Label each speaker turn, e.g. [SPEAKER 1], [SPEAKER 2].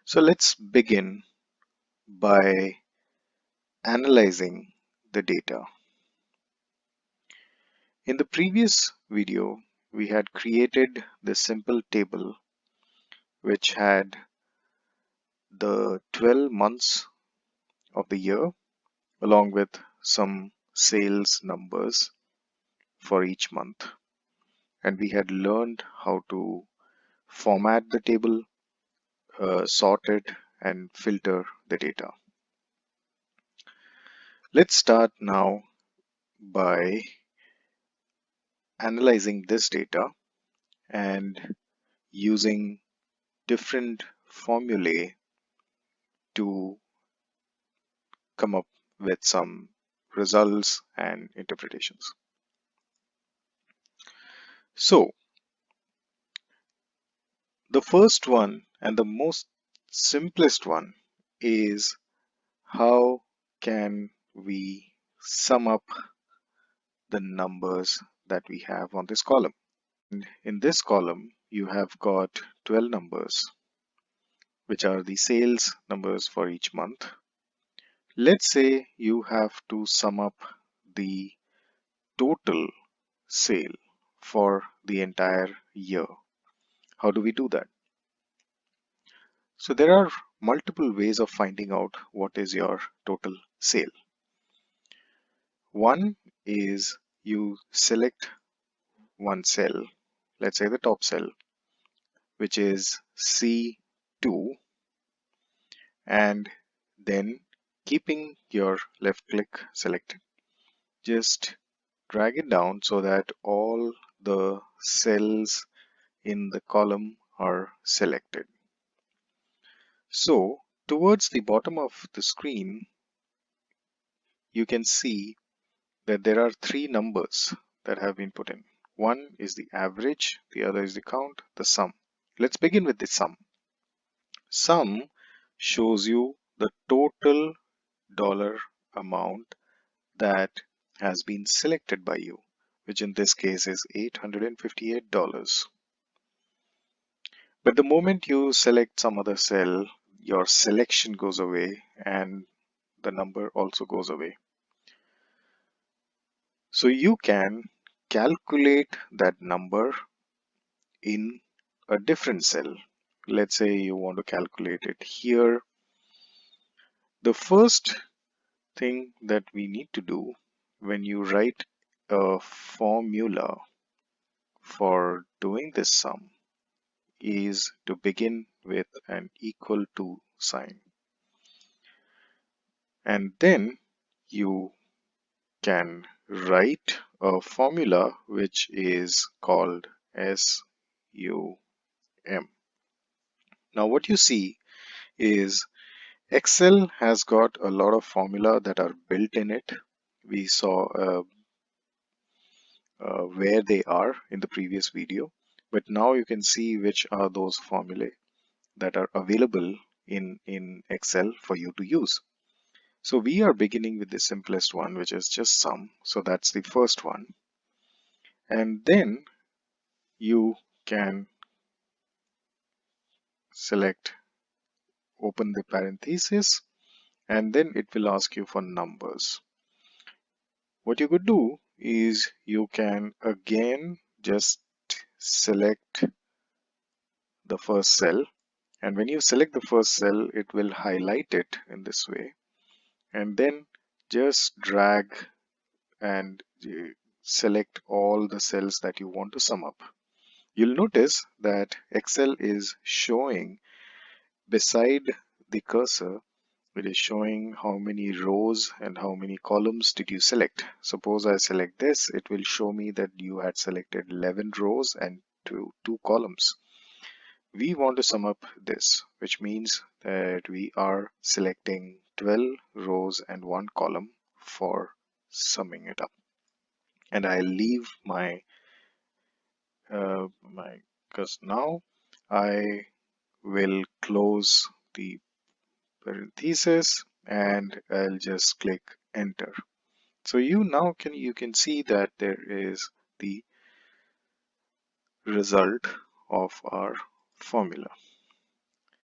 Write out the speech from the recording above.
[SPEAKER 1] So let's begin by analyzing the data. In the previous video, we had created this simple table which had the 12 months of the year along with some sales numbers for each month. And we had learned how to format the table, sort it, and filter the data. Let's start now by analyzing this data and using different formulae to come up with some results and interpretations. So the first one and the most simplest one is how can we sum up the numbers that we have on this column. And in this column, you have got 12 numbers, which are the sales numbers for each month. Let's say you have to sum up the total sale for the entire year. How do we do that? So there are multiple ways of finding out what is your total sale. One is you select one cell, let's say the top cell, which is C2, and then keeping your left click selected, just drag it down so that all the cells in the column are selected. So towards the bottom of the screen, you can see that there are three numbers that have been put in. One is the average, the other is the count, the sum. Let's begin with the sum. Sum shows you the total dollar amount that has been selected by you, which in this case is $858. But the moment you select some other cell, your selection goes away and the number also goes away. So you can calculate that number in a different cell. Let's say you want to calculate it here. The first thing that we need to do when you write a formula for doing this sum is to begin with an equal to sign. And then you can write a formula which is called SUM. Now what you see is Excel has got a lot of formula that are built in it. We saw where they are in the previous video, but now you can see which are those formulae that are available in Excel for you to use. So we are beginning with the simplest one, which is just sum. So that's the first one. And then you can select open the parenthesis, and then it will ask you for numbers. What you could do is you can again just select the first cell, and when you select the first cell, it will highlight it in this way, and then just drag and select all the cells that you want to sum up. You'll notice that Excel is showing beside the cursor, it is showing how many rows and how many columns did you select. Suppose I select this, it will show me that you had selected 11 rows and two columns. We want to sum up this, which means that we are selecting 12 rows and one column for summing it up. And I'll leave my because now I will close the parenthesis and I'll just click enter. So you can see that there is the result of our formula.